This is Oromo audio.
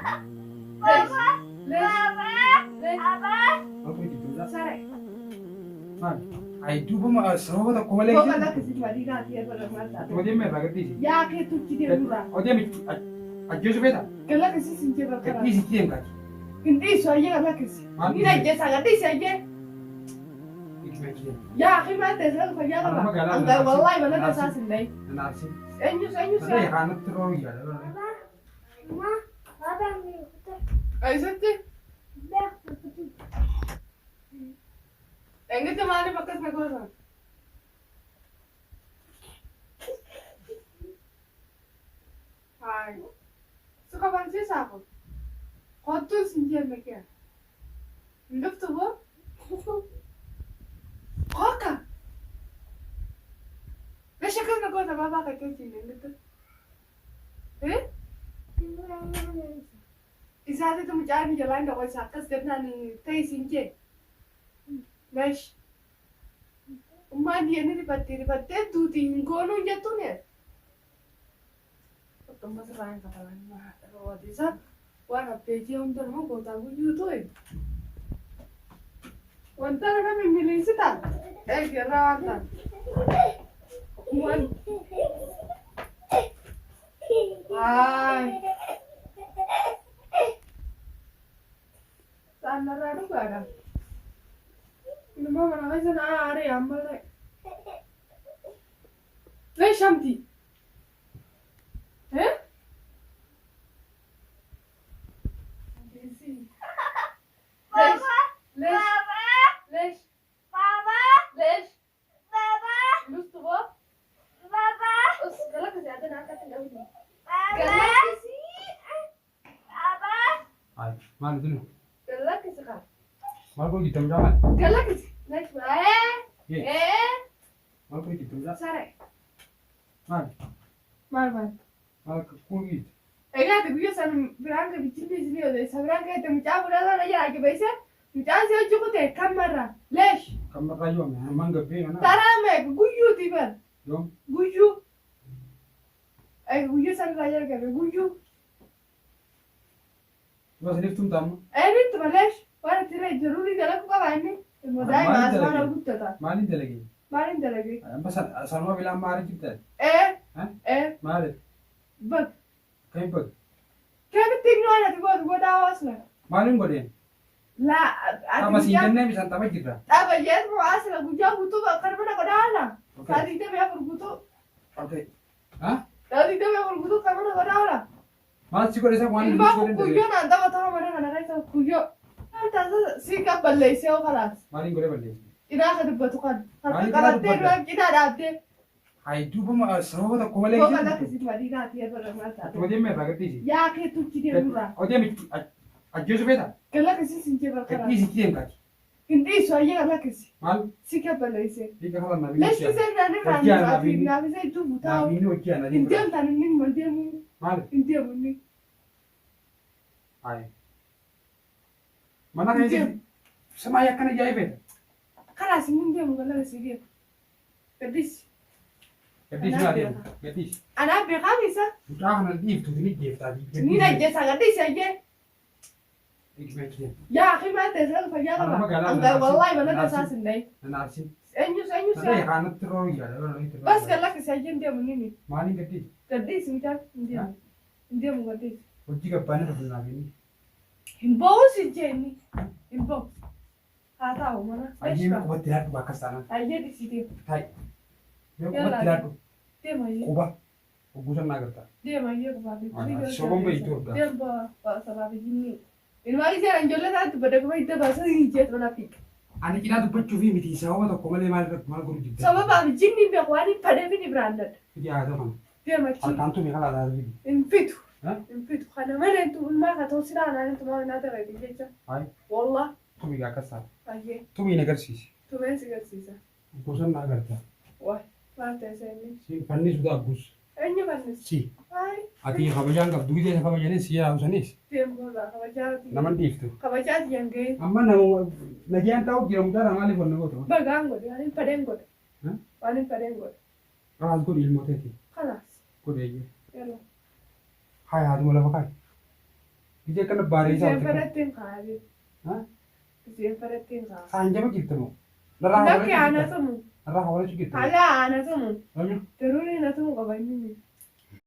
ليش؟ ليش؟ ليش؟ سارة Maal? Duuba sababa tokko malee فوق لك زيت ودينا في البرمجة odee meeqa gadhiisi? يا أخي تجدي مرة Odee ajjeesu feeta? قال لك زيت سنتي بالكرة Gadhiisi itti deemkaati. كنتي سوية قال لك زيت ما مين أجلس قدي سوية يا أخي ما تزال فيا أنا ما قال أنت أنا والله ناسي. ما لك ناسي. أساس اللي Naarsi. أنيوس Sadee kaanatti roobi yaada. أي ستي أنت ما أنا بكت نقولها هاي سكوا بنسي سافو خدوا سنتي المكان نكتبه هوكا ليش كنا نقول بابا كتير نكتب إيه إذا هذا مجاني جلان دعوة ساكس دبنا تيسينجي ليش ما دي أنا ربطت دوتي نقولون جتوني تم بس راين كتلان ما روادي سا وانا بيجي عندنا ما قلت أقول يوتوي وانت أنا من ميليسيتا إيه كراتا وان هاي sana radu gara ini mama nangis sana are amal le shanti eh ليش بابا ليش بابا مستوى بابا بس قالك زيادة ناقة الأول قالك سي بابا Ay, maal dinu? قالك سكر Maal koo giddam jaamal? قالك ليش ايه Maal koo giddam jaa? سارة Maal? مال Maal koo gidd? ايه تقول سنة برانك بتجيب لي ولا سبرانك انت متعب ولا انا يا عجب ايش متعب زي جوكتي كم مرة ليش Kan marraa yoo hammaan gabbee ana. ترى ما جوجو تبان Yoom? جوجو اي جوجو سنة لا يرجع جوجو Yoo asiniif tumtamu? ايه انت بلاش وانا ترى ضروري قالك قبعني المداي ما اسمع لو قلت تا Maaliin dalagee? ما عندي لقي Amma sanuma bilaan maaliif jibtan? ايه Ha? ايه Maaliif? بس Kan bag? كيف تقنوا انا تقول تقول اصلا Maaliin godheen? لا Amma siin jennee bisaan tapha jirra. ابا يسمع اصلا قجا بوتو قربنا قدانا هذه ده بياكل بوتو Okay. Ha? هذه ده بياكل بوتو قربنا قدانا Maal si godhe isa waan hin الباقو godhen كويو انا ده بتاع مرة انا رايت كويو انت سيكا بليسي وخلاص Maaliin godhe balleessi? إذا أخذ بتوكل مالي قرأت كده تروح كده دابتي Ay duuba sababa tokko malee فوق لك زيت مدينة في البرمجة odee meeqa gadhiisi? يا أخي تجدي مرة Odee ajjeesu feeta? قال لك زيت سنتي بالكرة Gadhiisi itti deemkaati. كنتي سوية قال لك زيت Maal? سيكا بليسي Dhiiga kafa nabii ليش hojii ana. تزرنا نفرع Hojii ana نفعتي nabii. نافي زي دوب تاو Nabii inni hojii ana انتي deemudha. أنت نين من ديمو Maal? انتي مني Ay. Mana keessa sama akkana jaa'ee feeta. خلاص من ديمو قال لك سيدي بديس Gadhiisi naa deemu. Gadhiisi. أنا أبي خامسة Mucaa kana dhiiftu ni deeftaa. مين أجلس قديس أجي Gadhiisi. يا أخي ما تزال فيا أنا ما قال أنت أنا والله ما لك ناسي. أساس اللي Naarsi. أنيوس Sadee kaanatti roobi yaada. بس قال لك سيدي انتي مني Maaliin gadhiisi? قديس متى نديم نديم قديس Hojii gabbaanii dhufu nabii. البوس الجاني البوس هذا هو منا Ayyee mee qubatti laadhu bakka isaanaan. هيا دي سيدي Taa'e. Mee يلا. qubatti laadhu. ديم هيا Quba. Ogguusan naa gartaa. ديم هيا بابي Shobon beektu argaa. ديم با سبب جيني المالي زين انجولا ذات بدك ما يتبع سوي جيت ولا فيك Ani cinaa dubbachuu fi miti sababa tokko malee maal godhu jibbe. سبب بابي جيني بيقواني فدي فيني براندد Fidii haa ta'u kana. ديم هيك Harkaan tumee kalaa taa'u fidi. انفتو ها؟ انفتو خنا ما انتو ما كتوصل انا انتو ما نادر بيجي Hayi والله tumii gaa akkas ta'a. هيا Tumii na agarsiisi. تو وين سيجا Ogguusan naa gartaa. واي ما تنساني Si fanni sudaa agguus. اني بنس Si هاي ati kabajaan qabdu gidee kabajanii si yaa'usanis ديم بولا خبجاتي naman dhiiftu. خبجاتي ينجي Amma nama nagayaan taa'u jira mucaadha maaliif wanna gootu? بقى انقل يعني بعدين قل ها؟ بعدين بعدين قل Kanaas godhi ilmoo. teeti. خلاص Godheeyye. يلا Hayi haaduma lafa kaayi. Nama dhiiftu. يلا Qabachaatii hangee. Amma nama nagayaan taa'u jira mucaadha maaliif wanna gootu? Ije kana baaree isaa Isheen walitti fedhattiin kaa'ee. qabu. Isheen fedhattiin kaa'ee. Saanjama jirtamu. Narraa Lakki aanatumu. hawwachuu jirtamu. Haala aanatumu. Eenyu? Jiruun hinatumu qabanyi.